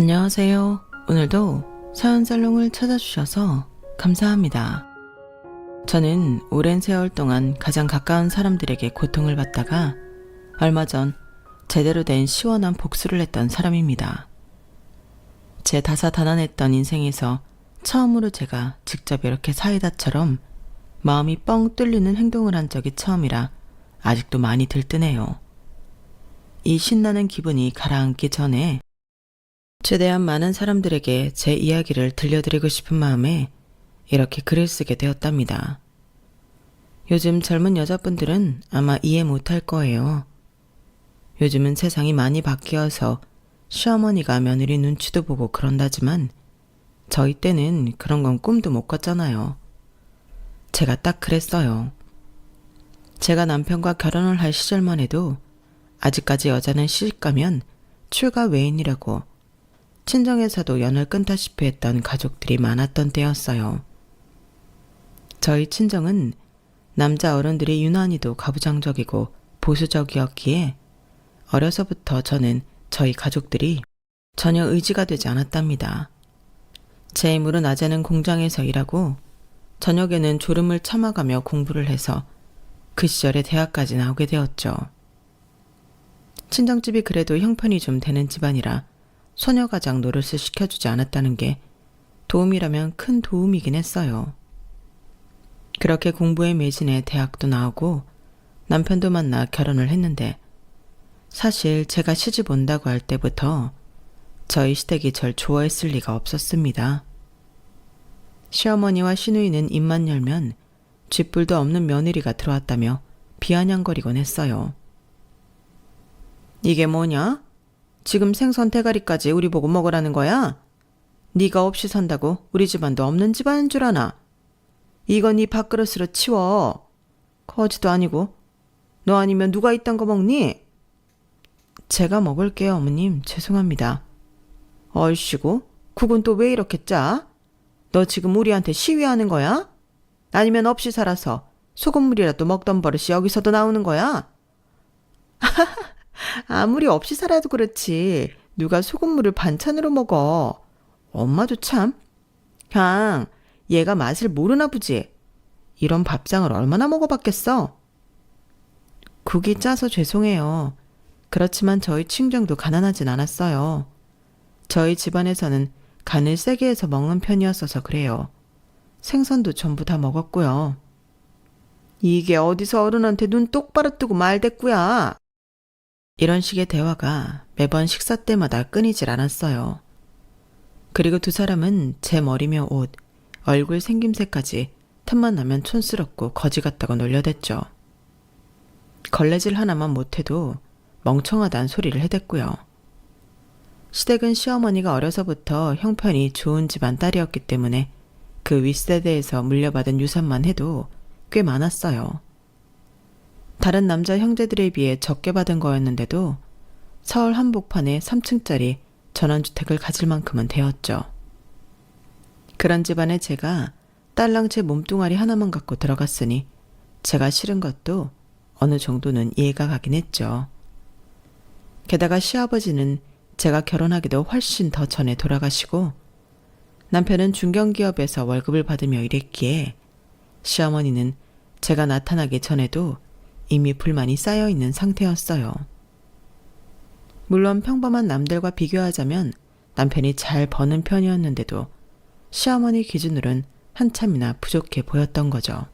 안녕하세요. 오늘도 사연살롱을 찾아주셔서 감사합니다. 저는 오랜 세월 동안 가장 가까운 사람들에게 고통을 받다가 얼마 전 제대로 된 시원한 복수를 했던 사람입니다. 제 다사다난했던 인생에서 처음으로 제가 직접 이렇게 사이다처럼 마음이 뻥 뚫리는 행동을 한 적이 처음이라 아직도 많이 들뜨네요. 이 신나는 기분이 가라앉기 전에 최대한 많은 사람들에게 제 이야기를 들려드리고 싶은 마음에 이렇게 글을 쓰게 되었답니다. 요즘 젊은 여자분들은 아마 이해 못할 거예요. 요즘은 세상이 많이 바뀌어서 시어머니가 며느리 눈치도 보고 그런다지만 저희 때는 그런 건 꿈도 못 꿨잖아요. 제가 딱 그랬어요. 제가 남편과 결혼을 할 시절만 해도 아직까지 여자는 시집가면 출가 외인이라고 친정에서도 연을 끊다시피 했던 가족들이 많았던 때였어요. 저희 친정은 남자 어른들이 유난히도 가부장적이고 보수적이었기에 어려서부터 저는 저희 가족들이 전혀 의지가 되지 않았답니다. 제 힘으로 낮에는 공장에서 일하고 저녁에는 졸음을 참아가며 공부를 해서 그 시절에 대학까지 나오게 되었죠. 친정집이 그래도 형편이 좀 되는 집안이라 소녀가장 노릇을 시켜주지 않았다는 게 도움이라면 큰 도움이긴 했어요. 그렇게 공부에 매진해 대학도 나오고 남편도 만나 결혼을 했는데 사실 제가 시집 온다고 할 때부터 저희 시댁이 절 좋아했을 리가 없었습니다. 시어머니와 시누이는 입만 열면 쥐뿔도 없는 며느리가 들어왔다며 비아냥거리곤 했어요. 이게 뭐냐? 지금 생선 대가리까지 우리 보고 먹으라는 거야? 네가 없이 산다고 우리 집안도 없는 집안인 줄 아나? 이건 네 밥그릇으로 치워. 거지도 아니고. 너 아니면 누가 이딴 거 먹니? 제가 먹을게요, 어머님. 죄송합니다. 얼씨구, 국은 또 왜 이렇게 짜? 너 지금 우리한테 시위하는 거야? 아니면 없이 살아서 소금물이라도 먹던 버릇이 여기서도 나오는 거야? 아무리 없이 살아도 그렇지 누가 소금물을 반찬으로 먹어. 엄마도 참. 그냥 얘가 맛을 모르나 보지. 이런 밥상을 얼마나 먹어봤겠어. 국이 짜서 죄송해요. 그렇지만 저희 친정도 가난하진 않았어요. 저희 집안에서는 간을 세게 해서 먹는 편이었어서 그래요. 생선도 전부 다 먹었고요. 이게 어디서 어른한테 눈 똑바로 뜨고 말댔구야. 이런 식의 대화가 매번 식사 때마다 끊이질 않았어요. 그리고 두 사람은 제 머리며 옷, 얼굴 생김새까지 틈만 나면 촌스럽고 거지 같다고 놀려댔죠. 걸레질 하나만 못해도 멍청하다는 소리를 해댔고요. 시댁은 시어머니가 어려서부터 형편이 좋은 집안 딸이었기 때문에 그 윗세대에서 물려받은 유산만 해도 꽤 많았어요. 다른 남자 형제들에 비해 적게 받은 거였는데도 서울 한복판에 3층짜리 전원주택을 가질 만큼은 되었죠. 그런 집안에 제가 딸랑 제 몸뚱아리 하나만 갖고 들어갔으니 제가 싫은 것도 어느 정도는 이해가 가긴 했죠. 게다가 시아버지는 제가 결혼하기도 훨씬 더 전에 돌아가시고 남편은 중견기업에서 월급을 받으며 일했기에 시어머니는 제가 나타나기 전에도 이미 불만이 쌓여있는 상태였어요. 물론 평범한 남들과 비교하자면 남편이 잘 버는 편이었는데도 시어머니 기준으론 한참이나 부족해 보였던 거죠.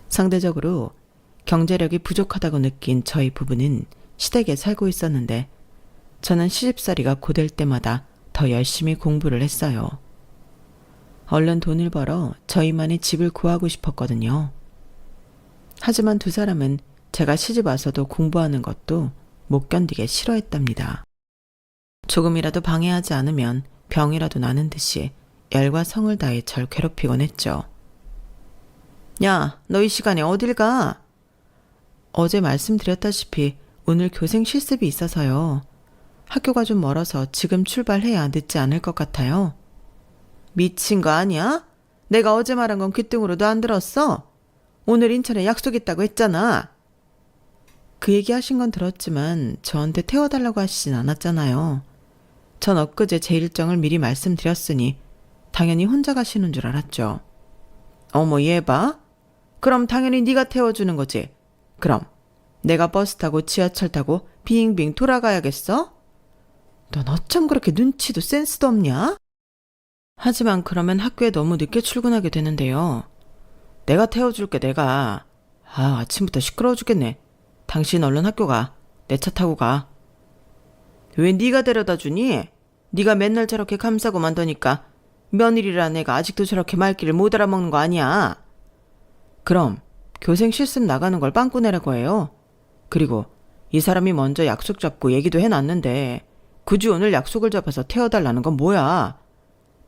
상대적으로 경제력이 부족하다고 느낀 저희 부부는 시댁에 살고 있었는데 저는 시집살이가 고될 때마다 더 열심히 공부를 했어요. 얼른 돈을 벌어 저희만의 집을 구하고 싶었거든요. 하지만 두 사람은 제가 시집 와서도 공부하는 것도 못 견디게 싫어했답니다. 조금이라도 방해하지 않으면 병이라도 나는 듯이 열과 성을 다해 절 괴롭히곤 했죠. 야, 너 이 시간에 어딜 가? 어제 말씀드렸다시피 오늘 교생 실습이 있어서요. 학교가 좀 멀어서 지금 출발해야 늦지 않을 것 같아요. 미친 거 아니야? 내가 어제 말한 건 귀등으로도 안 들었어? 오늘 인천에 약속 있다고 했잖아. 그 얘기 하신 건 들었지만 저한테 태워달라고 하시진 않았잖아요. 전 엊그제 제 일정을 미리 말씀드렸으니 당연히 혼자 가시는 줄 알았죠. 어머 얘 봐. 그럼 당연히 네가 태워주는 거지. 그럼 내가 버스 타고 지하철 타고 빙빙 돌아가야겠어? 넌 어쩜 그렇게 눈치도 센스도 없냐? 하지만 그러면 학교에 너무 늦게 출근하게 되는데요. 내가 태워줄게 내가. 아침부터 시끄러워 죽겠네. 당신 얼른 학교 가. 내 차 타고 가. 왜 네가 데려다 주니? 네가 맨날 저렇게 감싸고 만더니까 며느리란 애가 아직도 저렇게 말귀를 못 알아먹는 거 아니야. 그럼 교생 실습 나가는 걸 빵꾸 내라고 해요. 그리고 이 사람이 먼저 약속 잡고 얘기도 해놨는데 굳이 오늘 약속을 잡아서 태워달라는 건 뭐야.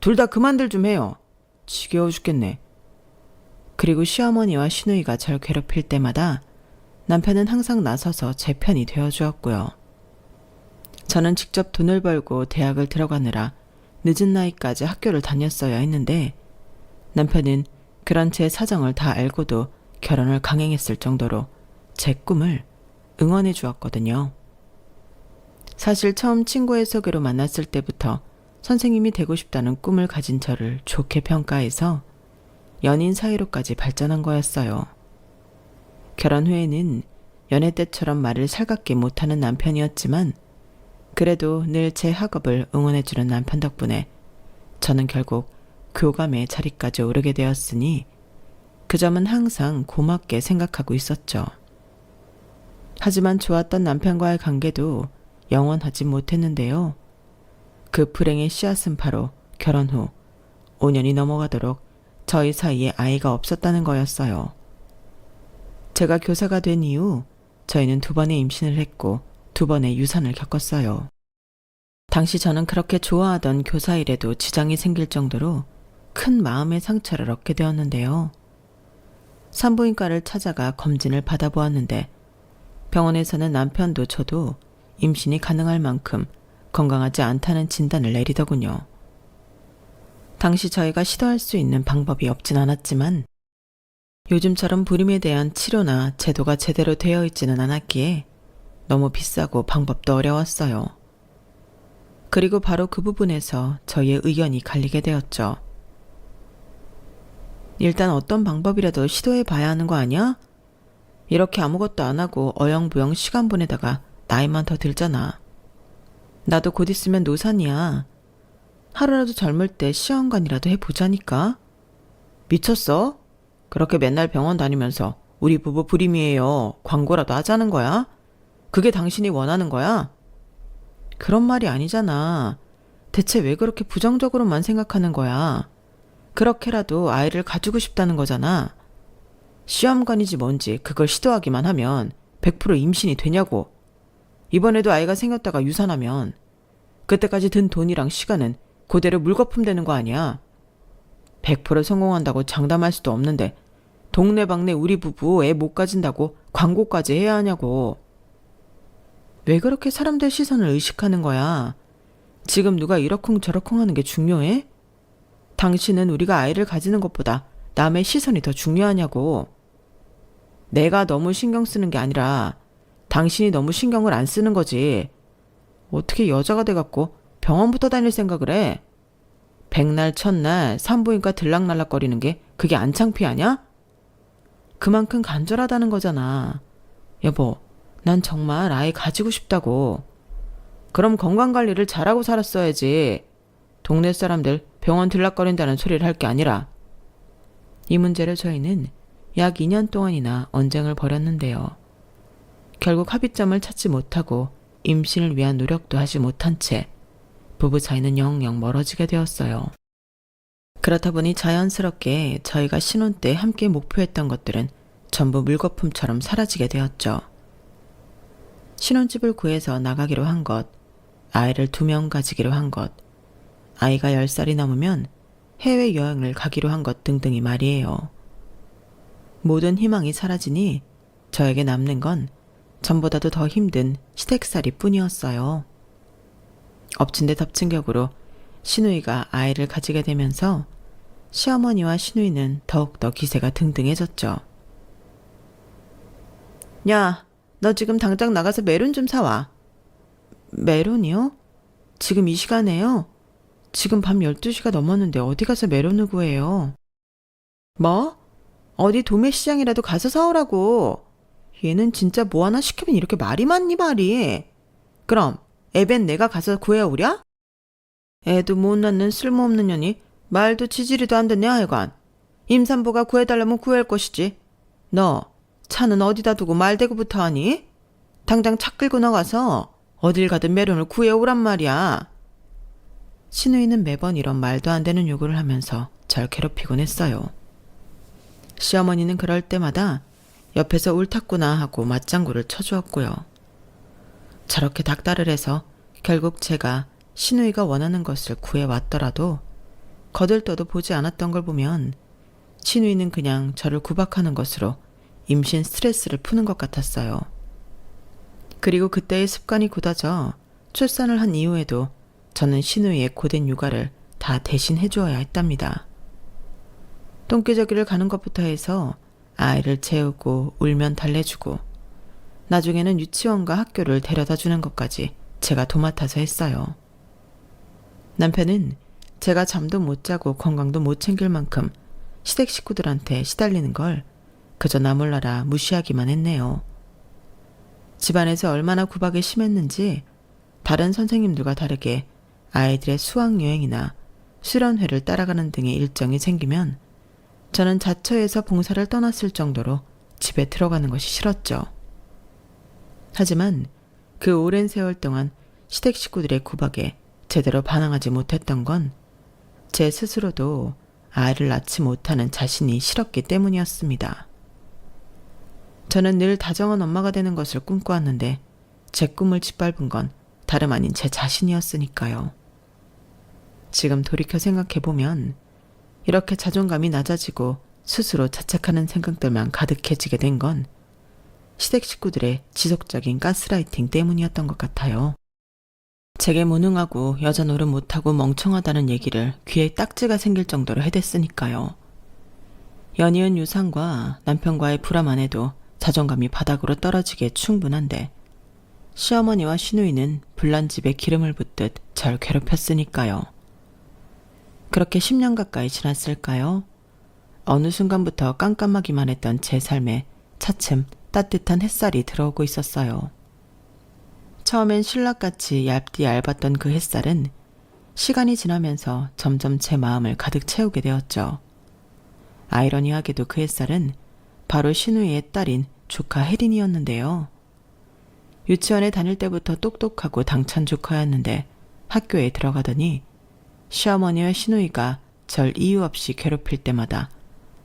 둘 다 그만들 좀 해요. 지겨워 죽겠네. 그리고 시어머니와 시누이가 절 괴롭힐 때마다 남편은 항상 나서서 제 편이 되어주었고요. 저는 직접 돈을 벌고 대학을 들어가느라 늦은 나이까지 학교를 다녔어야 했는데 남편은 그런 제 사정을 다 알고도 결혼을 강행했을 정도로 제 꿈을 응원해 주었거든요. 사실 처음 친구의 소개로 만났을 때부터 선생님이 되고 싶다는 꿈을 가진 저를 좋게 평가해서 연인 사이로까지 발전한 거였어요. 결혼 후에는 연애 때처럼 말을 살갑게 못하는 남편이었지만 그래도 늘 제 학업을 응원해주는 남편 덕분에 저는 결국 교감의 자리까지 오르게 되었으니 그 점은 항상 고맙게 생각하고 있었죠. 하지만 좋았던 남편과의 관계도 영원하지 못했는데요. 그 불행의 씨앗은 바로 결혼 후 5년이 넘어가도록 저희 사이에 아이가 없었다는 거였어요. 제가 교사가 된 이후 저희는 2번의 임신을 했고 2번의 유산을 겪었어요. 당시 저는 그렇게 좋아하던 교사 일에도 지장이 생길 정도로 큰 마음의 상처를 얻게 되었는데요. 산부인과를 찾아가 검진을 받아보았는데 병원에서는 남편도 저도 임신이 가능할 만큼 건강하지 않다는 진단을 내리더군요. 당시 저희가 시도할 수 있는 방법이 없진 않았지만 요즘처럼 불임에 대한 치료나 제도가 제대로 되어 있지는 않았기에 너무 비싸고 방법도 어려웠어요. 그리고 바로 그 부분에서 저희의 의견이 갈리게 되었죠. 일단 어떤 방법이라도 시도해 봐야 하는 거 아니야? 이렇게 아무것도 안 하고 어영부영 시간 보내다가 나이만 더 들잖아. 나도 곧 있으면 노산이야. 하루라도 젊을 때 시험관이라도 해보자니까. 미쳤어? 그렇게 맨날 병원 다니면서 우리 부부 불임이에요. 광고라도 하자는 거야? 그게 당신이 원하는 거야? 그런 말이 아니잖아. 대체 왜 그렇게 부정적으로만 생각하는 거야? 그렇게라도 아이를 가지고 싶다는 거잖아. 시험관이지 뭔지 그걸 시도하기만 하면 100% 임신이 되냐고. 이번에도 아이가 생겼다가 유산하면 그때까지 든 돈이랑 시간은 그대로 물거품 되는 거 아니야. 100% 성공한다고 장담할 수도 없는데 동네방네 우리 부부 애 못 가진다고 광고까지 해야 하냐고. 왜 그렇게 사람들 시선을 의식하는 거야? 지금 누가 이러쿵저러쿵 하는 게 중요해? 당신은 우리가 아이를 가지는 것보다 남의 시선이 더 중요하냐고. 내가 너무 신경 쓰는 게 아니라 당신이 너무 신경을 안 쓰는 거지. 어떻게 여자가 돼갖고 병원부터 다닐 생각을 해? 백날 첫날 산부인과 들락날락거리는 게 그게 안 창피하냐? 그만큼 간절하다는 거잖아. 여보, 난 정말 아이 가지고 싶다고. 그럼 건강관리를 잘하고 살았어야지. 동네 사람들 병원 들락거린다는 소리를 할 게 아니라. 이 문제를 저희는 약 2년 동안이나 언쟁을 벌였는데요. 결국 합의점을 찾지 못하고 임신을 위한 노력도 하지 못한 채 부부 사이는 영영 멀어지게 되었어요. 그렇다 보니 자연스럽게 저희가 신혼 때 함께 목표했던 것들은 전부 물거품처럼 사라지게 되었죠. 신혼집을 구해서 나가기로 한 것, 아이를 2명 가지기로 한 것, 아이가 10살이 넘으면 해외여행을 가기로 한 것 등등이 말이에요. 모든 희망이 사라지니 저에게 남는 건 전보다도 더 힘든 시댁살이 뿐이었어요. 엎친 데 덮친 격으로 시누이가 아이를 가지게 되면서 시어머니와 시누이는 더욱더 기세가 등등해졌죠. 야, 너 지금 당장 나가서 메론 좀 사와. 메론이요? 지금 이 시간에요? 지금 밤 12시가 넘었는데 어디 가서 메론을 구해요? 뭐? 어디 도매시장이라도 가서 사오라고. 얘는 진짜 뭐 하나 시키면 이렇게 말이 많니 말이. 그럼 애벤 내가 가서 구해오랴? 애도 못 낳는 쓸모없는 년이 말도 지지리도 안 듣냐 하여간. 임산부가 구해달라면 구할 것이지. 너 차는 어디다 두고 말대꾸부터 하니? 당장 차 끌고 나가서 어딜 가든 메론을 구해오란 말이야. 신우이는 매번 이런 말도 안 되는 요구를 하면서 절 괴롭히곤 했어요. 시어머니는 그럴 때마다 옆에서 옳았구나 하고 맞장구를 쳐주었고요. 저렇게 닥달을 해서 결국 제가 신우이가 원하는 것을 구해왔더라도 거들떠도 보지 않았던 걸 보면 신우이는 그냥 저를 구박하는 것으로 임신 스트레스를 푸는 것 같았어요. 그리고 그때의 습관이 굳어져 출산을 한 이후에도 저는 신우이의 고된 육아를 다 대신 해주어야 했답니다. 똥기저귀를 가는 것부터 해서 아이를 재우고 울면 달래주고 나중에는 유치원과 학교를 데려다 주는 것까지 제가 도맡아서 했어요. 남편은 제가 잠도 못 자고 건강도 못 챙길 만큼 시댁 식구들한테 시달리는 걸 그저 나 몰라라 무시하기만 했네요. 집안에서 얼마나 구박이 심했는지 다른 선생님들과 다르게 아이들의 수학여행이나 수련회를 따라가는 등의 일정이 생기면 저는 자처에서 봉사를 떠났을 정도로 집에 들어가는 것이 싫었죠. 하지만 그 오랜 세월 동안 시댁 식구들의 구박에 제대로 반항하지 못했던 건 제 스스로도 아이를 낳지 못하는 자신이 싫었기 때문이었습니다. 저는 늘 다정한 엄마가 되는 것을 꿈꿔왔는데 제 꿈을 짓밟은 건 다름 아닌 제 자신이었으니까요. 지금 돌이켜 생각해보면 이렇게 자존감이 낮아지고 스스로 자책하는 생각들만 가득해지게 된 건 시댁 식구들의 지속적인 가스라이팅 때문이었던 것 같아요. 제게 무능하고 여자 노릇 못하고 멍청하다는 얘기를 귀에 딱지가 생길 정도로 해댔으니까요. 연이은 유산과 남편과의 불화만 안 해도 자존감이 바닥으로 떨어지기에 충분한데 시어머니와 시누이는 불난 집에 기름을 붓듯 절 괴롭혔으니까요. 그렇게 10년 가까이 지났을까요? 어느 순간부터 깜깜하기만 했던 제 삶에 차츰 따뜻한 햇살이 들어오고 있었어요. 처음엔 신락같이 얇디 얇았던 그 햇살은 시간이 지나면서 점점 제 마음을 가득 채우게 되었죠. 아이러니하게도 그 햇살은 바로 신우이의 딸인 조카 혜린이었는데요. 유치원에 다닐 때부터 똑똑하고 당찬 조카였는데 학교에 들어가더니 시어머니와 신우이가 절 이유 없이 괴롭힐 때마다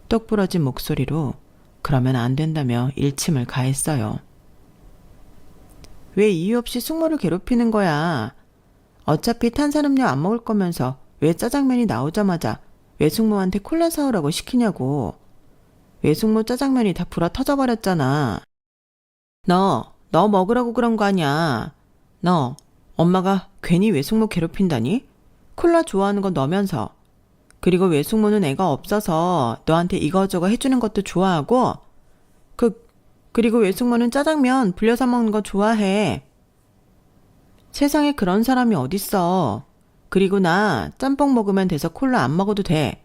똑부러진 목소리로 그러면 안 된다며 일침을 가했어요. 왜 이유 없이 숙모를 괴롭히는 거야? 어차피 탄산음료 안 먹을 거면서 왜 짜장면이 나오자마자 외숙모한테 콜라 사오라고 시키냐고. 외숙모 짜장면이 다 불어 터져버렸잖아. 너 먹으라고 그런 거 아니야. 너 엄마가 괜히 외숙모 괴롭힌다니? 콜라 좋아하는 건 너면서. 그리고 외숙모는 애가 없어서 너한테 이거저거 해주는 것도 좋아하고 그리고 외숙모는 짜장면 불려서 먹는 거 좋아해. 세상에 그런 사람이 어딨어. 그리고 나 짬뽕 먹으면 돼서 콜라 안 먹어도 돼.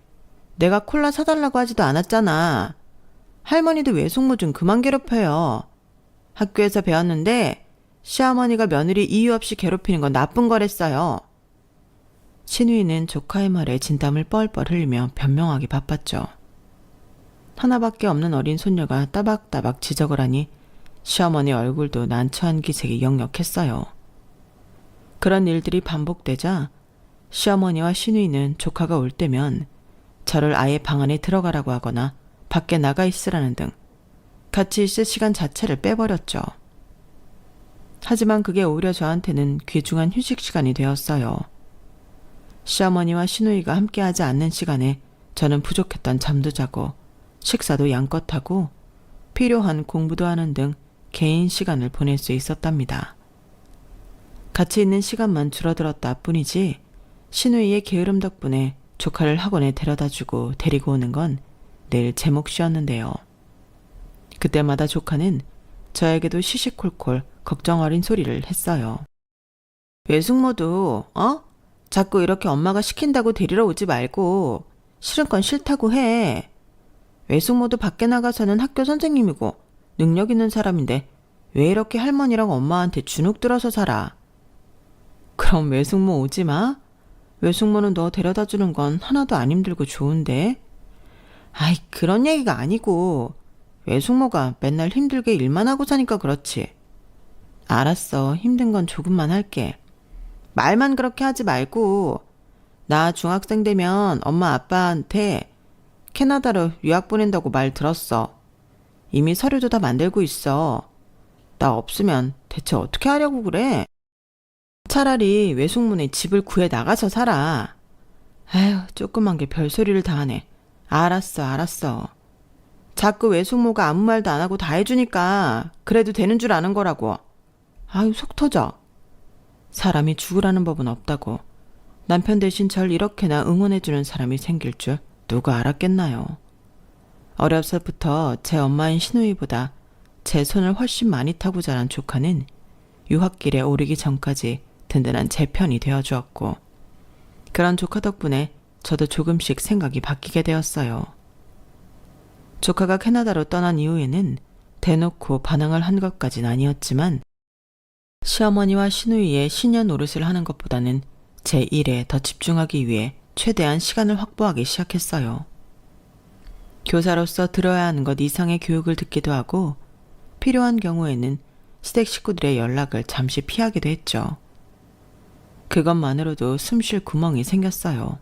내가 콜라 사달라고 하지도 않았잖아. 할머니도 외숙모 좀 그만 괴롭혀요. 학교에서 배웠는데 시어머니가 며느리 이유 없이 괴롭히는 건 나쁜 거랬어요. 신우이는 조카의 말에 진땀을 뻘뻘 흘리며 변명하기 바빴죠. 하나밖에 없는 어린 손녀가 따박따박 지적을 하니 시어머니 얼굴도 난처한 기색이 역력했어요. 그런 일들이 반복되자 시어머니와 신우이는 조카가 올 때면 저를 아예 방 안에 들어가라고 하거나 밖에 나가 있으라는 등 같이 있을 시간 자체를 빼버렸죠. 하지만 그게 오히려 저한테는 귀중한 휴식 시간이 되었어요. 시어머니와 신우이가 함께하지 않는 시간에 저는 부족했던 잠도 자고 식사도 양껏 하고 필요한 공부도 하는 등 개인 시간을 보낼 수 있었답니다. 같이 있는 시간만 줄어들었다 뿐이지 신우이의 게으름 덕분에 조카를 학원에 데려다주고 데리고 오는 건 늘 제 몫이었는데요. 그때마다 조카는 저에게도 시시콜콜 걱정 어린 소리를 했어요. 외숙모도 자꾸 이렇게 엄마가 시킨다고 데리러 오지 말고 싫은 건 싫다고 해. 외숙모도 밖에 나가서는 학교 선생님이고 능력 있는 사람인데 왜 이렇게 할머니랑 엄마한테 주눅 들어서 살아? 그럼 외숙모 오지 마? 외숙모는 너 데려다 주는 건 하나도 안 힘들고 좋은데? 아이, 그런 얘기가 아니고 외숙모가 맨날 힘들게 일만 하고 사니까 그렇지. 알았어. 힘든 건 조금만 할게. 말만 그렇게 하지 말고 나 중학생 되면 엄마 아빠한테 캐나다로 유학 보낸다고 말 들었어. 이미 서류도 다 만들고 있어. 나 없으면 대체 어떻게 하려고 그래? 차라리 외숙모네 집을 구해 나가서 살아. 아휴, 조그만 게 별소리를 다 하네. 알았어. 자꾸 외숙모가 아무 말도 안 하고 다 해주니까 그래도 되는 줄 아는 거라고. 아유, 속 터져. 사람이 죽으라는 법은 없다고. 남편 대신 절 이렇게나 응원해주는 사람이 생길 줄 누가 알았겠나요. 어려서부터 제 엄마인 시누이보다 제 손을 훨씬 많이 타고 자란 조카는 유학길에 오르기 전까지 든든한 제 편이 되어주었고, 그런 조카 덕분에 저도 조금씩 생각이 바뀌게 되었어요. 조카가 캐나다로 떠난 이후에는 대놓고 반항을 한 것까진 아니었지만 시어머니와 시누이의 신년 노릇을 하는 것보다는 제 일에 더 집중하기 위해 최대한 시간을 확보하기 시작했어요. 교사로서 들어야 하는 것 이상의 교육을 듣기도 하고 필요한 경우에는 시댁 식구들의 연락을 잠시 피하기도 했죠. 그것만으로도 숨 쉴 구멍이 생겼어요.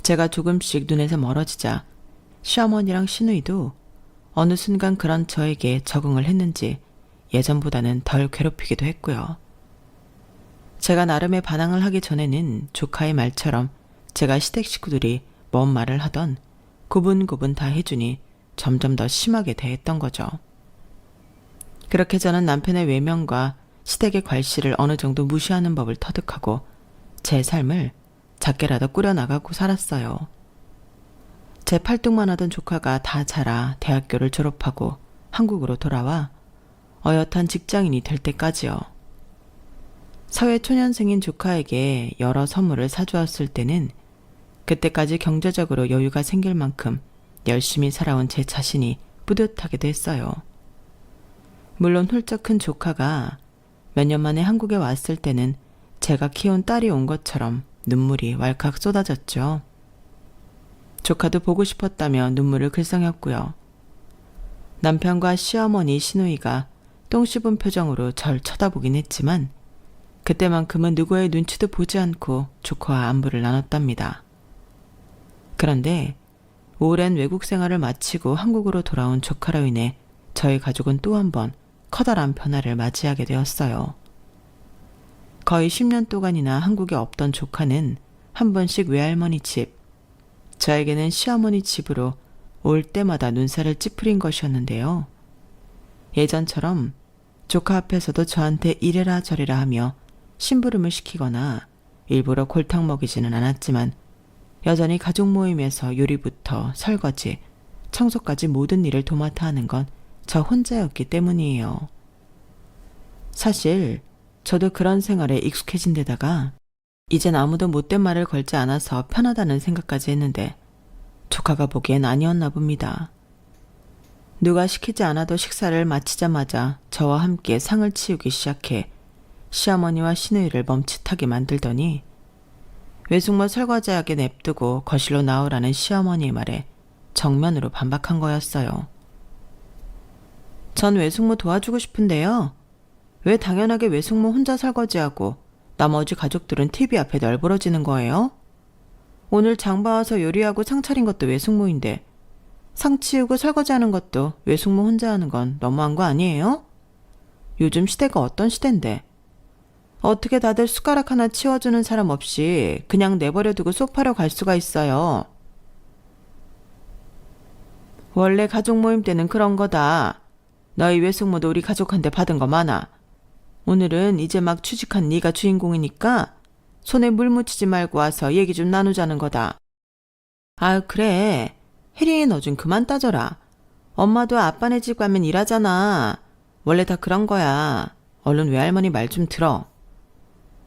제가 조금씩 눈에서 멀어지자 시어머니랑 시누이도 어느 순간 그런 저에게 적응을 했는지 예전보다는 덜 괴롭히기도 했고요. 제가 나름의 반항을 하기 전에는 조카의 말처럼 제가 시댁 식구들이 뭔 말을 하던 구분구분 다 해주니 점점 더 심하게 대했던 거죠. 그렇게 저는 남편의 외면과 시댁의 괄시를 어느 정도 무시하는 법을 터득하고 제 삶을 작게라도 꾸려나가고 살았어요. 제 팔뚝만 하던 조카가 다 자라 대학교를 졸업하고 한국으로 돌아와 어엿한 직장인이 될 때까지요. 사회초년생인 조카에게 여러 선물을 사주었을 때는 그때까지 경제적으로 여유가 생길 만큼 열심히 살아온 제 자신이 뿌듯하기도 했어요. 물론 훌쩍 큰 조카가 몇 년 만에 한국에 왔을 때는 제가 키운 딸이 온 것처럼 눈물이 왈칵 쏟아졌죠. 조카도 보고 싶었다며 눈물을 글썽였고요. 남편과 시어머니 시누이가 똥 씹은 표정으로 절 쳐다보긴 했지만 그때만큼은 누구의 눈치도 보지 않고 조카와 안부를 나눴답니다. 그런데 오랜 외국 생활을 마치고 한국으로 돌아온 조카로 인해 저희 가족은 또 한 번 커다란 변화를 맞이하게 되었어요. 거의 10년 동안이나 한국에 없던 조카는 한 번씩 외할머니 집, 저에게는 시어머니 집으로 올 때마다 눈살을 찌푸린 것이었는데요. 예전처럼 조카 앞에서도 저한테 이래라 저래라 하며 심부름을 시키거나 일부러 골탕 먹이지는 않았지만 여전히 가족 모임에서 요리부터 설거지, 청소까지 모든 일을 도맡아 하는 건 저 혼자였기 때문이에요. 사실 저도 그런 생활에 익숙해진 데다가 이젠 아무도 못된 말을 걸지 않아서 편하다는 생각까지 했는데 조카가 보기엔 아니었나 봅니다. 누가 시키지 않아도 식사를 마치자마자 저와 함께 상을 치우기 시작해 시어머니와 시누이를 멈칫하게 만들더니 외숙모 설거지하게 냅두고 거실로 나오라는 시어머니의 말에 정면으로 반박한 거였어요. 전 외숙모 도와주고 싶은데요. 왜 당연하게 외숙모 혼자 설거지하고 나머지 가족들은 TV 앞에 널브러지는 거예요? 오늘 장 봐와서 요리하고 상 차린 것도 외숙모인데 상 치우고 설거지하는 것도 외숙모 혼자 하는 건 너무한 거 아니에요? 요즘 시대가 어떤 시대인데 어떻게 다들 숟가락 하나 치워주는 사람 없이 그냥 내버려두고 소파로 갈 수가 있어요. 원래 가족 모임 때는 그런 거다. 너희 외숙모도 우리 가족한테 받은 거 많아. 오늘은 이제 막 취직한 네가 주인공이니까 손에 물 묻히지 말고 와서 얘기 좀 나누자는 거다. 아유, 그래. 혜린이 너 좀 그만 따져라. 엄마도 아빠네 집 가면 일하잖아. 원래 다 그런 거야. 얼른 외할머니 말 좀 들어.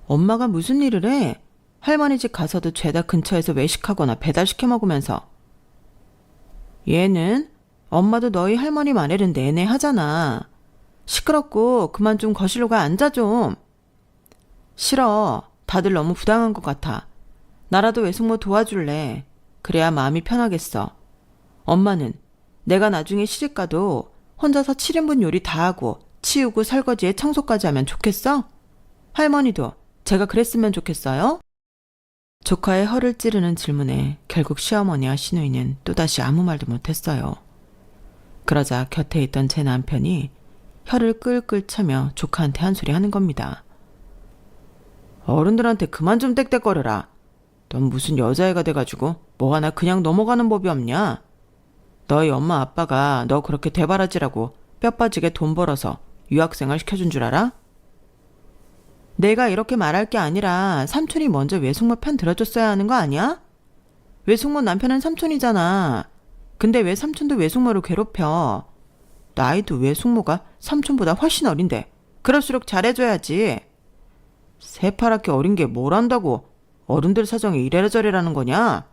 엄마가 무슨 일을 해? 할머니 집 가서도 죄다 근처에서 외식하거나 배달시켜 먹으면서. 얘는 엄마도 너희 할머니 말에는 내내 하잖아. 시끄럽고 그만 좀 거실로 가 앉아 좀. 싫어. 다들 너무 부당한 것 같아. 나라도 외숙모 도와줄래. 그래야 마음이 편하겠어. 엄마는 내가 나중에 시집가도 혼자서 7인분 요리 다 하고 치우고 설거지에 청소까지 하면 좋겠어? 할머니도 제가 그랬으면 좋겠어요? 조카의 허를 찌르는 질문에 결국 시어머니와 시누이는 또다시 아무 말도 못했어요. 그러자 곁에 있던 제 남편이 혀를 끌끌 차며 조카한테 한 소리 하는 겁니다. 어른들한테 그만 좀 떽떽거려라. 넌 무슨 여자애가 돼가지고 뭐 하나 그냥 넘어가는 법이 없냐? 너희 엄마 아빠가 너 그렇게 대바라지라고 뼈 빠지게 돈 벌어서 유학생활 시켜준 줄 알아? 내가 이렇게 말할 게 아니라 삼촌이 먼저 외숙모 편 들어줬어야 하는 거 아니야? 외숙모 남편은 삼촌이잖아. 근데 왜 삼촌도 외숙모를 괴롭혀? 나이도 외숙모가 삼촌보다 훨씬 어린데 그럴수록 잘해줘야지. 새파랗게 어린 게 뭘 안다고 어른들 사정이 이래라 저래라는 거냐?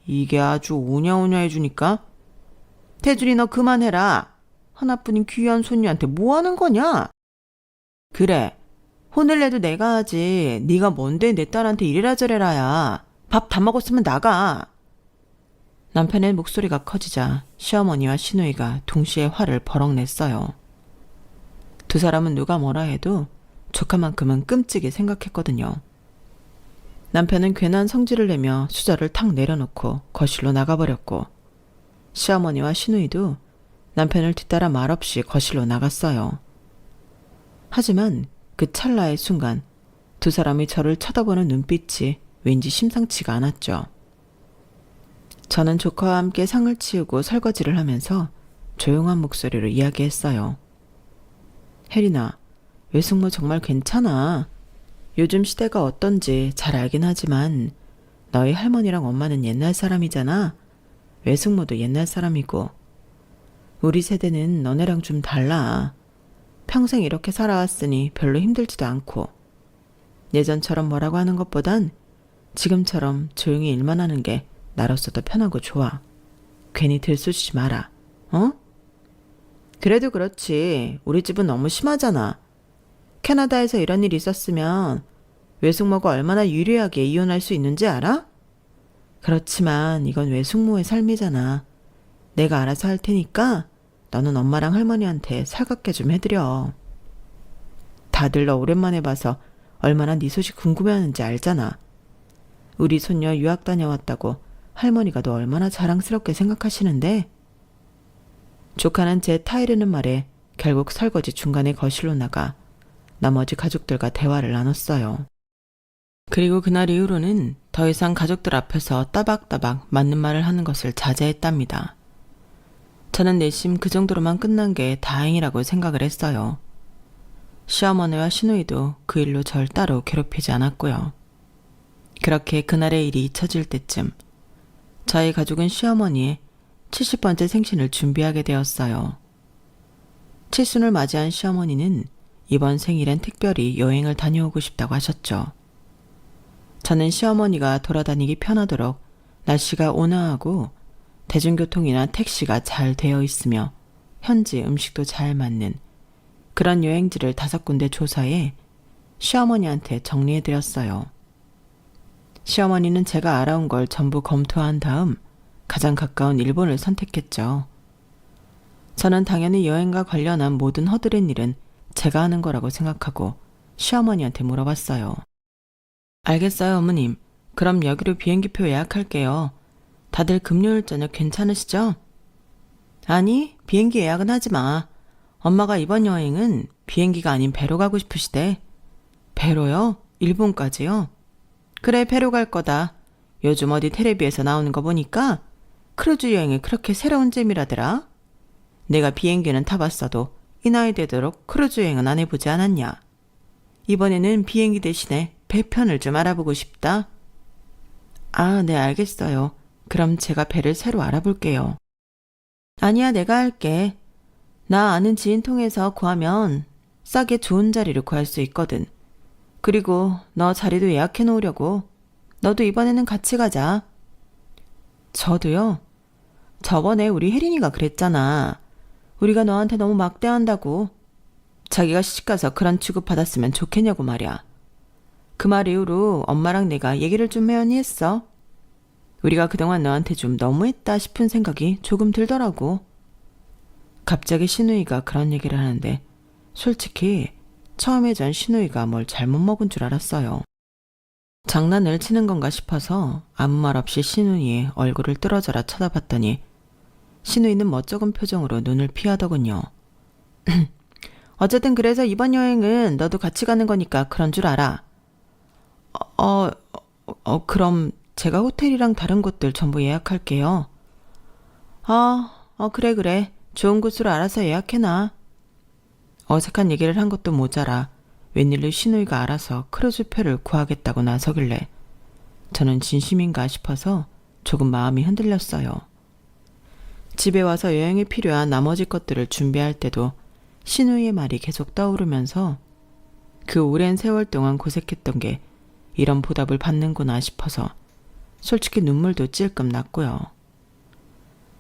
이게 아주 우냐우냐 해주니까. 태준이 너 그만해라. 하나뿐인 귀한 손녀한테 뭐 하는 거냐? 그래. 혼을 내도 내가 하지. 네가 뭔데 내 딸한테 이래라 저래라야. 밥 다 먹었으면 나가. 남편의 목소리가 커지자 시어머니와 시누이가 동시에 화를 버럭 냈어요. 두 사람은 누가 뭐라 해도 조카만큼은 끔찍이 생각했거든요. 남편은 괜한 성질을 내며 수저를 탁 내려놓고 거실로 나가버렸고 시어머니와 시누이도 남편을 뒤따라 말없이 거실로 나갔어요. 하지만 그 찰나의 순간 두 사람이 저를 쳐다보는 눈빛이 왠지 심상치가 않았죠. 저는 조카와 함께 상을 치우고 설거지를 하면서 조용한 목소리로 이야기했어요. 혜린아, 외숙모 정말 괜찮아. 요즘 시대가 어떤지 잘 알긴 하지만 너희 할머니랑 엄마는 옛날 사람이잖아. 외숙모도 옛날 사람이고. 우리 세대는 너네랑 좀 달라. 평생 이렇게 살아왔으니 별로 힘들지도 않고. 예전처럼 뭐라고 하는 것보단 지금처럼 조용히 일만 하는 게 나로서도 편하고 좋아. 괜히 들쑤시지 마라. 어? 그래도 그렇지. 우리 집은 너무 심하잖아. 캐나다에서 이런 일이 있었으면 외숙모가 얼마나 유리하게 이혼할 수 있는지 알아? 그렇지만 이건 외숙모의 삶이잖아. 내가 알아서 할 테니까 너는 엄마랑 할머니한테 살갑게 좀 해드려. 다들 너 오랜만에 봐서 얼마나 네 소식 궁금해하는지 알잖아. 우리 손녀 유학 다녀왔다고 할머니가 너 얼마나 자랑스럽게 생각하시는데. 조카는 제 타이르는 말에 결국 설거지 중간에 거실로 나가 나머지 가족들과 대화를 나눴어요. 그리고 그날 이후로는 더 이상 가족들 앞에서 따박따박 맞는 말을 하는 것을 자제했답니다. 저는 내심 그 정도로만 끝난 게 다행이라고 생각을 했어요. 시어머니와 시누이도 그 일로 절 따로 괴롭히지 않았고요. 그렇게 그날의 일이 잊혀질 때쯤 저희 가족은 시어머니의 70번째 생신을 준비하게 되었어요. 칠순을 맞이한 시어머니는 이번 생일엔 특별히 여행을 다녀오고 싶다고 하셨죠. 저는 시어머니가 돌아다니기 편하도록 날씨가 온화하고 대중교통이나 택시가 잘 되어 있으며 현지 음식도 잘 맞는 그런 여행지를 5군데 조사해 시어머니한테 정리해드렸어요. 시어머니는 제가 알아온 걸 전부 검토한 다음 가장 가까운 일본을 선택했죠. 저는 당연히 여행과 관련한 모든 허드렛 일은 제가 하는 거라고 생각하고 시어머니한테 물어봤어요. 알겠어요, 어머님. 그럼 여기로 비행기표 예약할게요. 다들 금요일 저녁 괜찮으시죠? 아니, 비행기 예약은 하지 마. 엄마가 이번 여행은 비행기가 아닌 배로 가고 싶으시대. 배로요? 일본까지요? 그래, 배로 갈 거다. 요즘 어디 텔레비에서 나오는 거 보니까 크루즈 여행이 그렇게 새로운 재미라더라. 내가 비행기는 타봤어도 이 나이 되도록 크루즈 여행은 안 해보지 않았냐. 이번에는 비행기 대신에 배편을 좀 알아보고 싶다. 아, 네, 알겠어요. 그럼 제가 배를 새로 알아볼게요. 아니야, 내가 할게. 나 아는 지인 통해서 구하면 싸게 좋은 자리를 구할 수 있거든. 그리고 너 자리도 예약해 놓으려고. 너도 이번에는 같이 가자. 저도요? 저번에 우리 혜린이가 그랬잖아. 우리가 너한테 너무 막대한다고. 자기가 시집가서 그런 취급 받았으면 좋겠냐고 말이야. 그 말 이후로 엄마랑 내가 얘기를 좀 해연히 했어. 우리가 그동안 너한테 좀 너무했다 싶은 생각이 조금 들더라고. 갑자기 신우이가 그런 얘기를 하는데 솔직히 처음에 전 신우이가 뭘 잘못 먹은 줄 알았어요. 장난을 치는 건가 싶어서 아무 말 없이 신우이의 얼굴을 뚫어져라 쳐다봤더니 신우이는 멋쩍은 표정으로 눈을 피하더군요. 어쨌든 그래서 이번 여행은 너도 같이 가는 거니까 그런 줄 알아. 그럼 제가 호텔이랑 다른 곳들 전부 예약할게요. 그래. 좋은 곳으로 알아서 예약해놔. 어색한 얘기를 한 것도 모자라 웬일로 신우이가 알아서 크루즈표를 구하겠다고 나서길래 저는 진심인가 싶어서 조금 마음이 흔들렸어요. 집에 와서 여행에 필요한 나머지 것들을 준비할 때도 신우이의 말이 계속 떠오르면서 그 오랜 세월 동안 고생했던 게 이런 보답을 받는구나 싶어서 솔직히 눈물도 찔끔 났고요.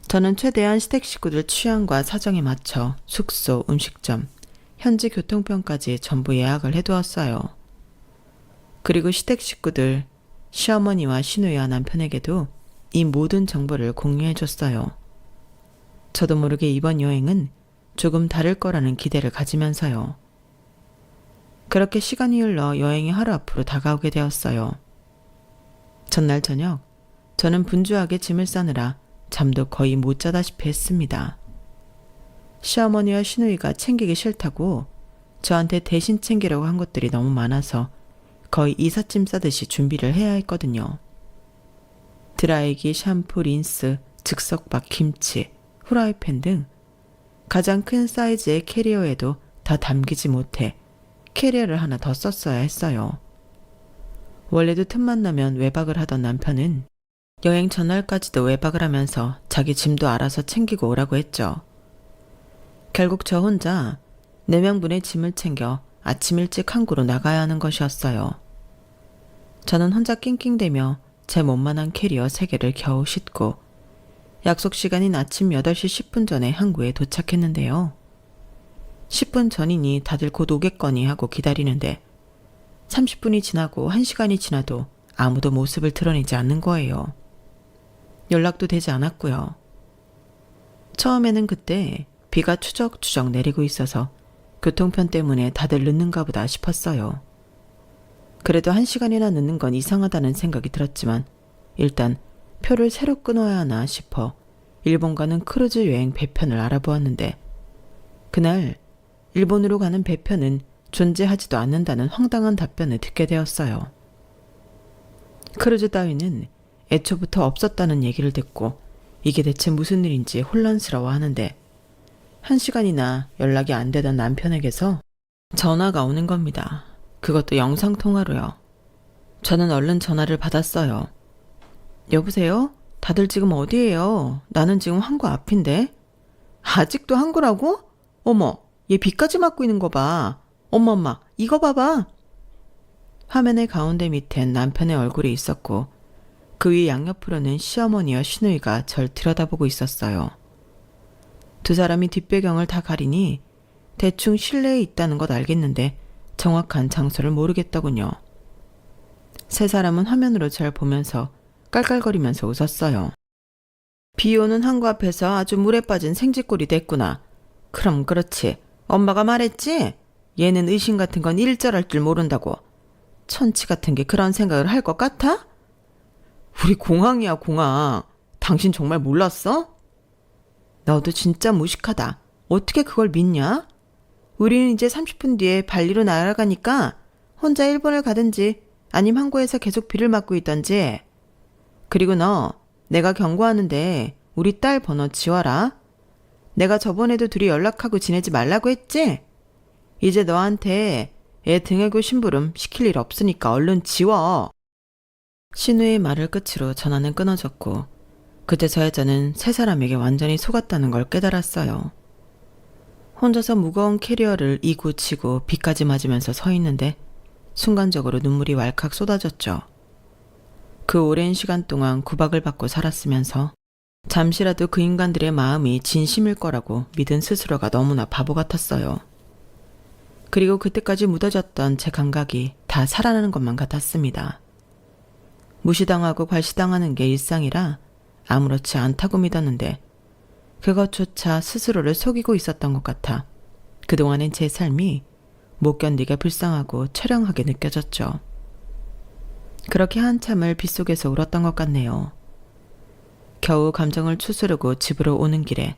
저는 최대한 시댁 식구들 취향과 사정에 맞춰 숙소, 음식점, 현지 교통편까지 전부 예약을 해두었어요. 그리고 시댁 식구들, 시어머니와 신우이와 남편에게도 이 모든 정보를 공유해줬어요. 저도 모르게 이번 여행은 조금 다를 거라는 기대를 가지면서요. 그렇게 시간이 흘러 여행이 하루 앞으로 다가오게 되었어요. 전날 저녁, 저는 분주하게 짐을 싸느라 잠도 거의 못 자다시피 했습니다. 시어머니와 신우이가 챙기기 싫다고 저한테 대신 챙기려고 한 것들이 너무 많아서 거의 이삿짐 싸듯이 준비를 해야 했거든요. 드라이기, 샴푸, 린스, 즉석밥, 김치, 후라이팬 등 가장 큰 사이즈의 캐리어에도 다 담기지 못해 캐리어를 하나 더 썼어야 했어요. 원래도 틈만 나면 외박을 하던 남편은 여행 전날까지도 외박을 하면서 자기 짐도 알아서 챙기고 오라고 했죠. 결국 저 혼자 4명분의 짐을 챙겨 아침 일찍 항구로 나가야 하는 것이었어요. 저는 혼자 낑낑대며 제 몸만한 캐리어 3개를 겨우 싣고 약속 시간인 아침 8시 10분 전에 항구에 도착했는데요. 10분 전이니 다들 곧 오겠거니 하고 기다리는데 30분이 지나고 1시간이 지나도 아무도 모습을 드러내지 않는 거예요. 연락도 되지 않았고요. 처음에는 그때 비가 추적추적 내리고 있어서 교통편 때문에 다들 늦는가 보다 싶었어요. 그래도 1시간이나 늦는 건 이상하다는 생각이 들었지만 일단 표를 새로 끊어야 하나 싶어 일본 가는 크루즈 여행 배편을 알아보았는데 그날 일본으로 가는 배편은 존재하지도 않는다는 황당한 답변을 듣게 되었어요. 크루즈 따위는 애초부터 없었다는 얘기를 듣고 이게 대체 무슨 일인지 혼란스러워하는데 1시간이나 연락이 안 되던 남편에게서 전화가 오는 겁니다. 그것도 영상통화로요. 저는 얼른 전화를 받았어요. 여보세요? 다들 지금 어디예요? 나는 지금 항구 앞인데. 아직도 항구라고? 어머, 얘 비까지 맞고 있는 거 봐. 엄마, 이거 봐봐. 화면의 가운데 밑엔 남편의 얼굴이 있었고 그 위 양옆으로는 시어머니와 신우이가 절 들여다보고 있었어요. 두 사람이 뒷배경을 다 가리니 대충 실내에 있다는 것 알겠는데 정확한 장소를 모르겠더군요. 세 사람은 화면으로 절 보면서 깔깔거리면서 웃었어요. 비 오는 항구 앞에서 아주 물에 빠진 생쥐꼴이 됐구나. 그럼 그렇지. 엄마가 말했지? 얘는 의심 같은 건 일절할 줄 모른다고. 천치 같은 게 그런 생각을 할 것 같아? 우리 공항이야, 공항. 당신 정말 몰랐어? 너도 진짜 무식하다. 어떻게 그걸 믿냐? 우리는 이제 30분 뒤에 발리로 날아가니까 혼자 일본을 가든지 아님 항구에서 계속 비를 맞고 있던지. 그리고 너, 내가 경고하는데 우리 딸 번호 지워라. 내가 저번에도 둘이 연락하고 지내지 말라고 했지? 이제 너한테 애 등에고 심부름 시킬 일 없으니까 얼른 지워. 신우의 말을 끝으로 전화는 끊어졌고 그제서야 저는 세 사람에게 완전히 속았다는 걸 깨달았어요. 혼자서 무거운 캐리어를 이고 치고 비까지 맞으면서 서 있는데 순간적으로 눈물이 왈칵 쏟아졌죠. 그 오랜 시간 동안 구박을 받고 살았으면서 잠시라도 그 인간들의 마음이 진심일 거라고 믿은 스스로가 너무나 바보 같았어요. 그리고 그때까지 묻어졌던 제 감각이 다 살아나는 것만 같았습니다. 무시당하고 괄시당하는 게 일상이라 아무렇지 않다고 믿었는데 그것조차 스스로를 속이고 있었던 것 같아 그동안엔 제 삶이 못 견디게 불쌍하고 처량하게 느껴졌죠. 그렇게 한참을 빗속에서 울었던 것 같네요. 겨우 감정을 추스르고 집으로 오는 길에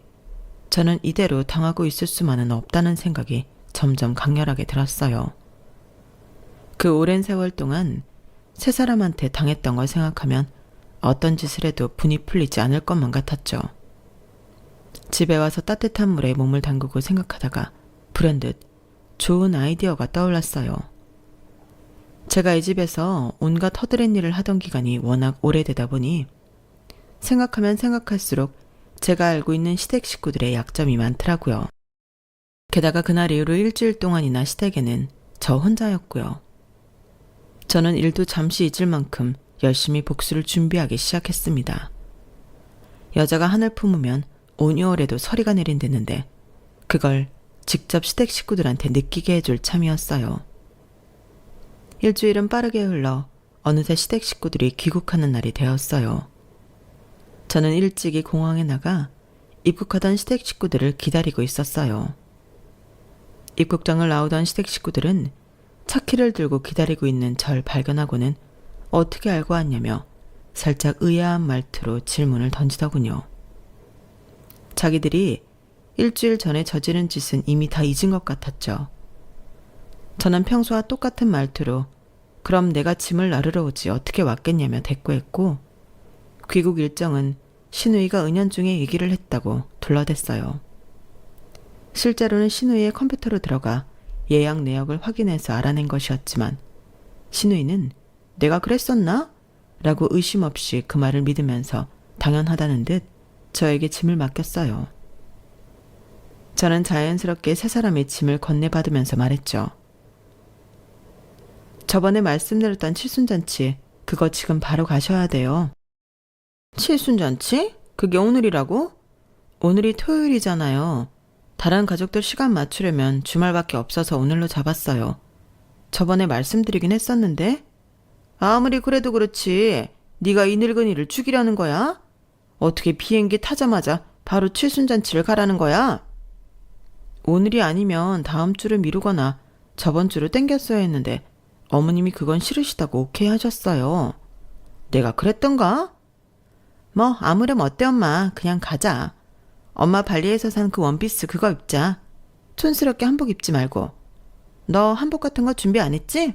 저는 이대로 당하고 있을 수만은 없다는 생각이 점점 강렬하게 들었어요. 그 오랜 세월 동안 세 사람한테 당했던 걸 생각하면 어떤 짓을 해도 분이 풀리지 않을 것만 같았죠. 집에 와서 따뜻한 물에 몸을 담그고 생각하다가 불현듯 좋은 아이디어가 떠올랐어요. 제가 이 집에서 온갖 허드렛 일을 하던 기간이 워낙 오래되다 보니 생각하면 생각할수록 제가 알고 있는 시댁 식구들의 약점이 많더라고요. 게다가 그날 이후로 일주일 동안이나 시댁에는 저 혼자였고요. 저는 일도 잠시 잊을 만큼 열심히 복수를 준비하기 시작했습니다. 여자가 한을 품으면 5개월에도 서리가 내린다는데 그걸 직접 시댁 식구들한테 느끼게 해줄 참이었어요. 일주일은 빠르게 흘러 어느새 시댁 식구들이 귀국하는 날이 되었어요. 저는 일찍이 공항에 나가 입국하던 시댁 식구들을 기다리고 있었어요. 입국장을 나오던 시댁 식구들은 차키를 들고 기다리고 있는 절 발견하고는 어떻게 알고 왔냐며 살짝 의아한 말투로 질문을 던지더군요. 자기들이 일주일 전에 저지른 짓은 이미 다 잊은 것 같았죠. 저는 평소와 똑같은 말투로 그럼 내가 짐을 나르러 오지 어떻게 왔겠냐며 대꾸했고 귀국 일정은 신우이가 은연중에 얘기를 했다고 둘러댔어요. 실제로는 신우이의 컴퓨터로 들어가 예약 내역을 확인해서 알아낸 것이었지만 신우이는 내가 그랬었나? 라고 의심 없이 그 말을 믿으면서 당연하다는 듯 저에게 짐을 맡겼어요. 저는 자연스럽게 세 사람의 짐을 건네받으면서 말했죠. 저번에 말씀드렸던 칠순잔치 그거 지금 바로 가셔야 돼요. 칠순잔치? 그게 오늘이라고? 오늘이 토요일이잖아요. 다른 가족들 시간 맞추려면 주말밖에 없어서 오늘로 잡았어요. 저번에 말씀드리긴 했었는데 아무리 그래도 그렇지 네가 이 늙은이를 죽이려는 거야? 어떻게 비행기 타자마자 바로 칠순잔치를 가라는 거야? 오늘이 아니면 다음 주를 미루거나 저번 주를 땡겼어야 했는데 어머님이 그건 싫으시다고 오케이 하셨어요. 내가 그랬던가? 뭐 아무렴 어때 엄마. 그냥 가자. 엄마 발리에서 산 그 원피스 그거 입자. 촌스럽게 한복 입지 말고. 너 한복 같은 거 준비 안 했지?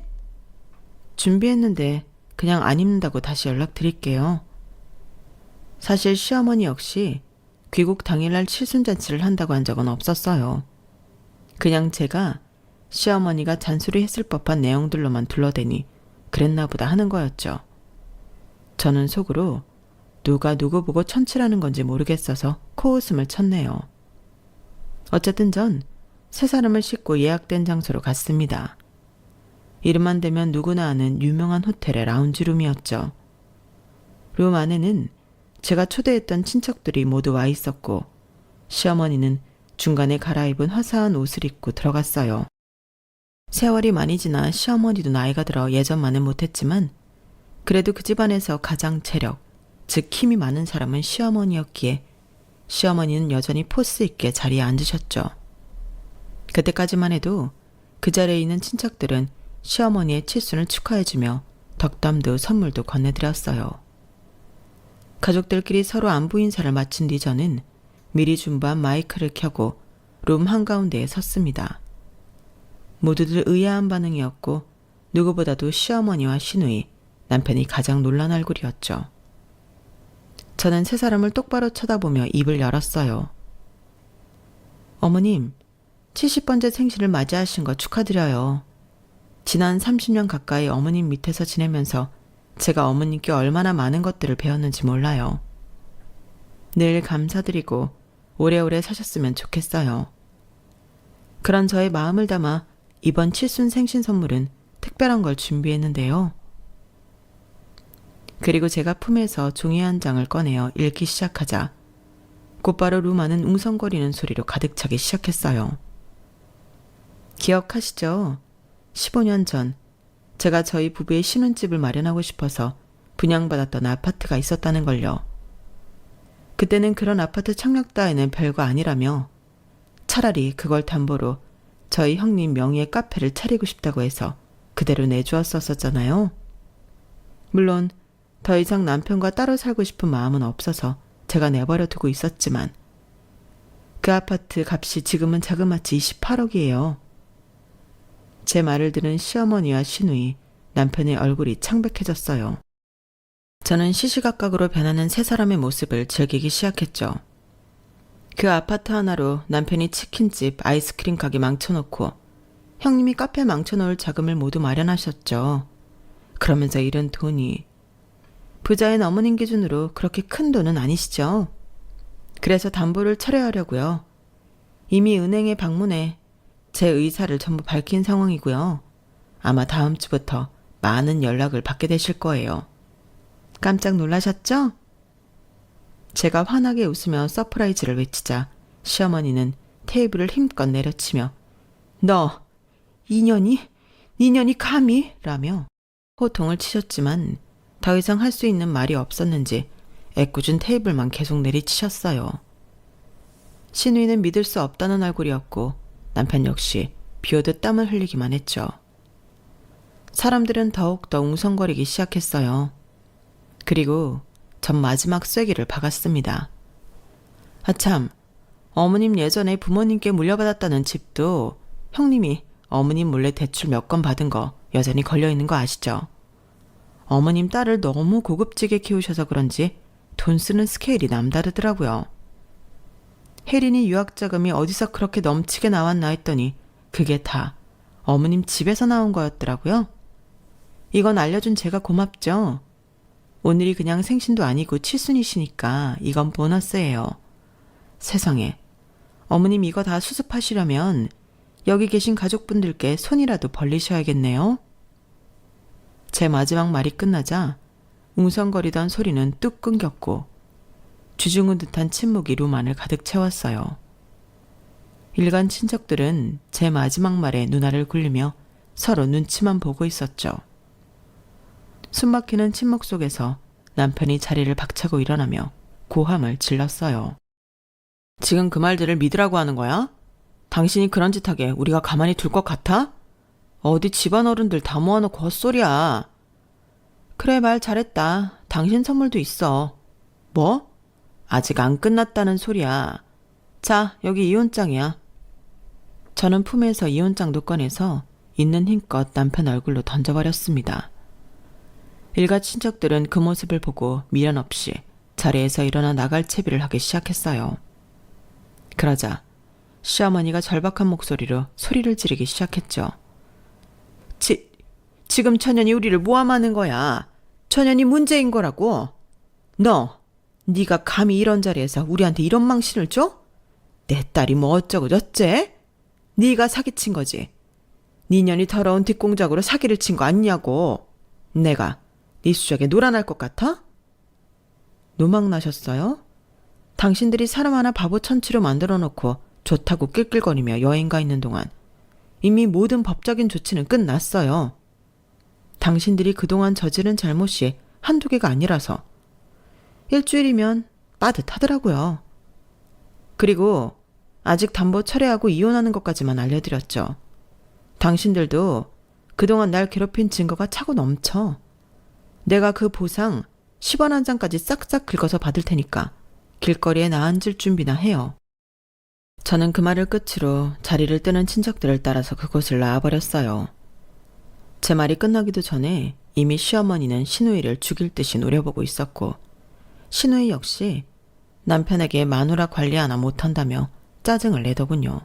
준비했는데 그냥 안 입는다고 다시 연락드릴게요. 사실 시어머니 역시 귀국 당일날 칠순잔치를 한다고 한 적은 없었어요. 그냥 제가 시어머니가 잔소리했을 법한 내용들로만 둘러대니 그랬나 보다 하는 거였죠. 저는 속으로 누가 누구 보고 천치라는 건지 모르겠어서 코웃음을 쳤네요. 어쨌든 전 세 사람을 싣고 예약된 장소로 갔습니다. 이름만 대면 누구나 아는 유명한 호텔의 라운지룸이었죠. 룸 안에는 제가 초대했던 친척들이 모두 와 있었고 시어머니는 중간에 갈아입은 화사한 옷을 입고 들어갔어요. 세월이 많이 지나 시어머니도 나이가 들어 예전만은 못했지만 그래도 그 집안에서 가장 체력, 즉 힘이 많은 사람은 시어머니였기에 시어머니는 여전히 포스 있게 자리에 앉으셨죠. 그때까지만 해도 그 자리에 있는 친척들은 시어머니의 칠순을 축하해주며 덕담도 선물도 건네드렸어요. 가족들끼리 서로 안부 인사를 마친 뒤 저는 미리 준비한 마이크를 켜고 룸 한가운데에 섰습니다. 모두들 의아한 반응이었고 누구보다도 시어머니와 시누이, 남편이 가장 놀란 얼굴이었죠. 저는 세 사람을 똑바로 쳐다보며 입을 열었어요. 어머님, 70번째 생신을 맞이하신 거 축하드려요. 지난 30년 가까이 어머님 밑에서 지내면서 제가 어머님께 얼마나 많은 것들을 배웠는지 몰라요. 늘 감사드리고 오래오래 사셨으면 좋겠어요. 그런 저의 마음을 담아 이번 칠순 생신 선물은 특별한 걸 준비했는데요. 그리고 제가 품에서 종이 한 장을 꺼내어 읽기 시작하자 곧바로 루마는 웅성거리는 소리로 가득 차기 시작했어요. 기억하시죠? 15년 전 제가 저희 부부의 신혼집을 마련하고 싶어서 분양받았던 아파트가 있었다는 걸요. 그때는 그런 아파트 청약 따위는 별거 아니라며 차라리 그걸 담보로 저희 형님 명의의 카페를 차리고 싶다고 해서 그대로 내주었었잖아요. 물론 더 이상 남편과 따로 살고 싶은 마음은 없어서 제가 내버려 두고 있었지만 그 아파트 값이 지금은 자그마치 28억이에요. 제 말을 들은 시어머니와 시누이, 남편의 얼굴이 창백해졌어요. 저는 시시각각으로 변하는 세 사람의 모습을 즐기기 시작했죠. 그 아파트 하나로 남편이 치킨집, 아이스크림 가게 망쳐놓고 형님이 카페 망쳐놓을 자금을 모두 마련하셨죠. 그러면서 잃은 돈이 부자인 어머님 기준으로 그렇게 큰 돈은 아니시죠. 그래서 담보를 철회하려고요. 이미 은행에 방문해 제 의사를 전부 밝힌 상황이고요. 아마 다음 주부터 많은 연락을 받게 되실 거예요. 깜짝 놀라셨죠? 제가 환하게 웃으며 서프라이즈를 외치자 시어머니는 테이블을 힘껏 내려치며 너, 니년이 감히? 라며 호통을 치셨지만 더 이상 할 수 있는 말이 없었는지 애꿎은 테이블만 계속 내리치셨어요. 시누이는 믿을 수 없다는 얼굴이었고 남편 역시 비오듯 땀을 흘리기만 했죠. 사람들은 더욱더 웅성거리기 시작했어요. 그리고 전 마지막 쐐기를 박았습니다. 아참, 어머님 예전에 부모님께 물려받았다는 집도 형님이 어머님 몰래 대출 몇 건 받은 거 여전히 걸려있는 거 아시죠? 어머님 딸을 너무 고급지게 키우셔서 그런지 돈 쓰는 스케일이 남다르더라고요. 혜린이 유학자금이 어디서 그렇게 넘치게 나왔나 했더니 그게 다 어머님 집에서 나온 거였더라고요. 이건 알려준 제가 고맙죠. 오늘이 그냥 생신도 아니고 칠순이시니까 이건 보너스예요. 세상에, 어머님 이거 다 수습하시려면 여기 계신 가족분들께 손이라도 벌리셔야겠네요. 제 마지막 말이 끝나자 웅성거리던 소리는 뚝 끊겼고 쥐중은 듯한 침묵이 루만을 가득 채웠어요. 일간 친척들은 제 마지막 말에 눈알을 굴리며 서로 눈치만 보고 있었죠. 숨막히는 침묵 속에서 남편이 자리를 박차고 일어나며 고함을 질렀어요. 지금 그 말들을 믿으라고 하는 거야? 당신이 그런 짓 하게 우리가 가만히 둘 것 같아? 어디 집안 어른들 다 모아놓고 헛소리야. 그래, 말 잘했다. 당신 선물도 있어. 뭐? 아직 안 끝났다는 소리야. 자, 여기 이혼장이야. 저는 품에서 이혼장도 꺼내서 있는 힘껏 남편 얼굴로 던져버렸습니다. 일가 친척들은 그 모습을 보고 미련 없이 자리에서 일어나 나갈 채비를 하기 시작했어요. 그러자 시어머니가 절박한 목소리로 소리를 지르기 시작했죠. 지금 천연이 우리를 모함하는 거야. 천연이 문제인 거라고. 네가 감히 이런 자리에서 우리한테 이런 망신을 줘? 내 딸이 뭐 어쩌고 저째? 네가 사기친 거지. 니년이 더러운 뒷공작으로 사기를 친 거 아니냐고. 내가 네 수작에 놀아날 것 같아? 노망 나셨어요? 당신들이 사람 하나 바보 천치로 만들어 놓고 좋다고 낄낄거리며 여행가 있는 동안 이미 모든 법적인 조치는 끝났어요. 당신들이 그동안 저지른 잘못이 한두 개가 아니라서 일주일이면 빠듯하더라고요. 그리고 아직 담보 철회하고 이혼하는 것까지만 알려드렸죠. 당신들도 그동안 날 괴롭힌 증거가 차고 넘쳐. 내가 그 보상 10원 한 장까지 싹싹 긁어서 받을 테니까 길거리에 나앉을 준비나 해요. 저는 그 말을 끝으로 자리를 뜨는 친척들을 따라서 그곳을 나와버렸어요. 제 말이 끝나기도 전에 이미 시어머니는 시누이를 죽일 듯이 노려보고 있었고 시누이 역시 남편에게 마누라 관리 하나 못한다며 짜증을 내더군요.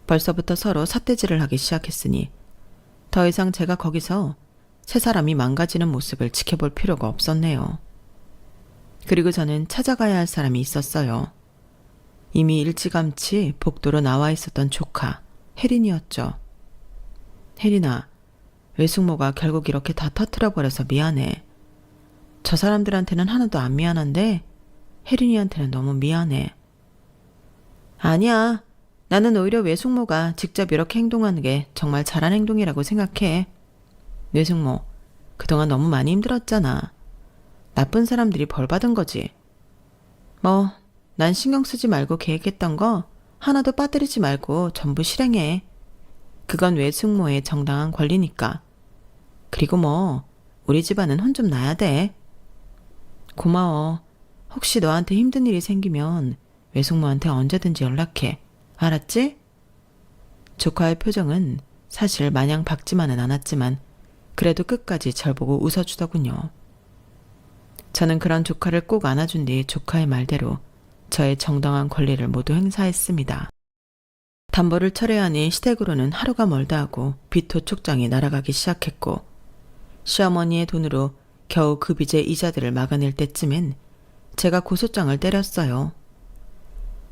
벌써부터 서로 삿대질을 하기 시작했으니 더 이상 제가 거기서 세 사람이 망가지는 모습을 지켜볼 필요가 없었네요. 그리고 저는 찾아가야 할 사람이 있었어요. 이미 일찌감치 복도로 나와 있었던 조카 혜린이었죠. 혜린아, 외숙모가 결국 이렇게 다 터트려버려서 미안해. 저 사람들한테는 하나도 안 미안한데 혜린이한테는 너무 미안해. 아니야. 나는 오히려 외숙모가 직접 이렇게 행동하는 게 정말 잘한 행동이라고 생각해. 외숙모, 그동안 너무 많이 힘들었잖아. 나쁜 사람들이 벌 받은 거지. 뭐, 난 신경 쓰지 말고 계획했던 거 하나도 빠뜨리지 말고 전부 실행해. 그건 외숙모의 정당한 권리니까. 그리고 뭐, 우리 집안은 혼 좀 나야 돼. 고마워. 혹시 너한테 힘든 일이 생기면 외숙모한테 언제든지 연락해. 알았지? 조카의 표정은 사실 마냥 밝지만은 않았지만 그래도 끝까지 절 보고 웃어주더군요. 저는 그런 조카를 꼭 안아준 뒤 조카의 말대로 저의 정당한 권리를 모두 행사했습니다. 담보를 철회하니 시댁으로는 하루가 멀다 하고 비토 촉장이 날아가기 시작했고 시어머니의 돈으로 겨우 그 빚의 이자들을 막아낼 때쯤엔 제가 고소장을 때렸어요.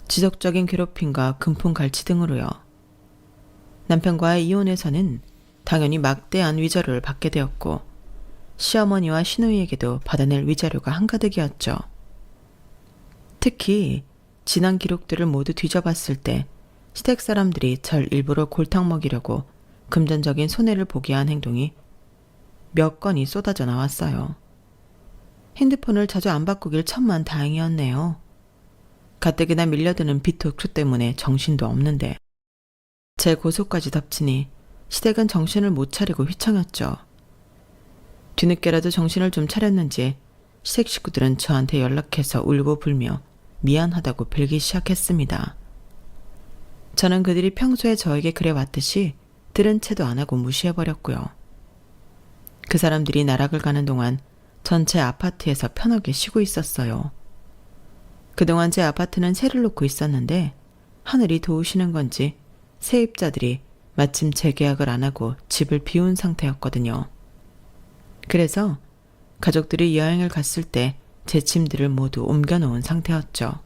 지속적인 괴롭힘과 금품 갈취 등으로요. 남편과의 이혼에서는 당연히 막대한 위자료를 받게 되었고 시어머니와 시누이에게도 받아낼 위자료가 한가득이었죠. 특히 지난 기록들을 모두 뒤져봤을 때 시댁 사람들이 절 일부러 골탕 먹이려고 금전적인 손해를 보게 한 행동이 몇 건이 쏟아져 나왔어요. 핸드폰을 자주 안 바꾸길 천만 다행이었네요. 가뜩이나 밀려드는 비토크 때문에 정신도 없는데 제 고소까지 덮치니 시댁은 정신을 못 차리고 휘청였죠. 뒤늦게라도 정신을 좀 차렸는지 시댁 식구들은 저한테 연락해서 울고 불며 미안하다고 빌기 시작했습니다. 저는 그들이 평소에 저에게 그래왔듯이 들은 채도 안 하고 무시해버렸고요. 그 사람들이 나락을 가는 동안 전체 아파트에서 편하게 쉬고 있었어요. 그동안 제 아파트는 세를 놓고 있었는데 하늘이 도우시는 건지 세입자들이 마침 재계약을 안 하고 집을 비운 상태였거든요. 그래서 가족들이 여행을 갔을 때 제 짐들을 모두 옮겨놓은 상태였죠.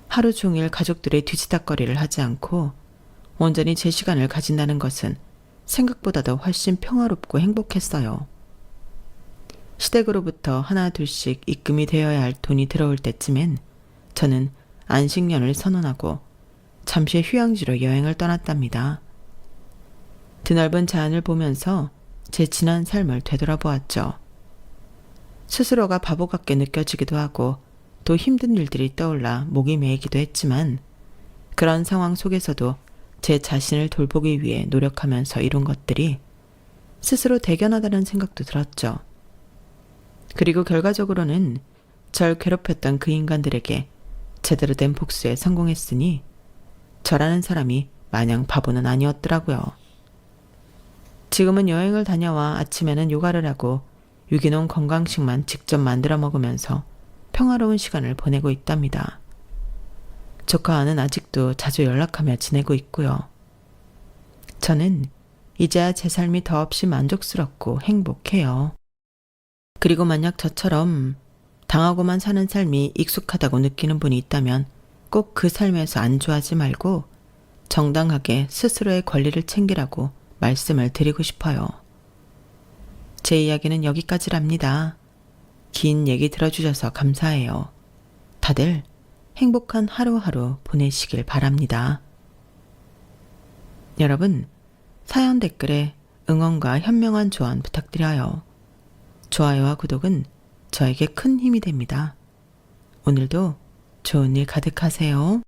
하루 종일 가족들의 뒤치다거리를 하지 않고 온전히 제 시간을 가진다는 것은 생각보다도 훨씬 평화롭고 행복했어요. 시댁으로부터 하나 둘씩 입금이 되어야 할 돈이 들어올 때쯤엔 저는 안식년을 선언하고 잠시 휴양지로 여행을 떠났답니다. 드넓은 자연을 보면서 제 지난 삶을 되돌아보았죠. 스스로가 바보 같게 느껴지기도 하고 또 힘든 일들이 떠올라 목이 메이기도 했지만 그런 상황 속에서도 제 자신을 돌보기 위해 노력하면서 이룬 것들이 스스로 대견하다는 생각도 들었죠. 그리고 결과적으로는 절 괴롭혔던 그 인간들에게 제대로 된 복수에 성공했으니 저라는 사람이 마냥 바보는 아니었더라고요. 지금은 여행을 다녀와 아침에는 요가를 하고 유기농 건강식만 직접 만들어 먹으면서 평화로운 시간을 보내고 있답니다. 조카와는 아직도 자주 연락하며 지내고 있고요. 저는 이제야 제 삶이 더없이 만족스럽고 행복해요. 그리고 만약 저처럼 당하고만 사는 삶이 익숙하다고 느끼는 분이 있다면 꼭 그 삶에서 안주하지 말고 정당하게 스스로의 권리를 챙기라고 말씀을 드리고 싶어요. 제 이야기는 여기까지랍니다. 긴 얘기 들어주셔서 감사해요. 다들 행복한 하루하루 보내시길 바랍니다. 여러분, 사연 댓글에 응원과 현명한 조언 부탁드려요. 좋아요와 구독은 저에게 큰 힘이 됩니다. 오늘도 좋은 일 가득하세요.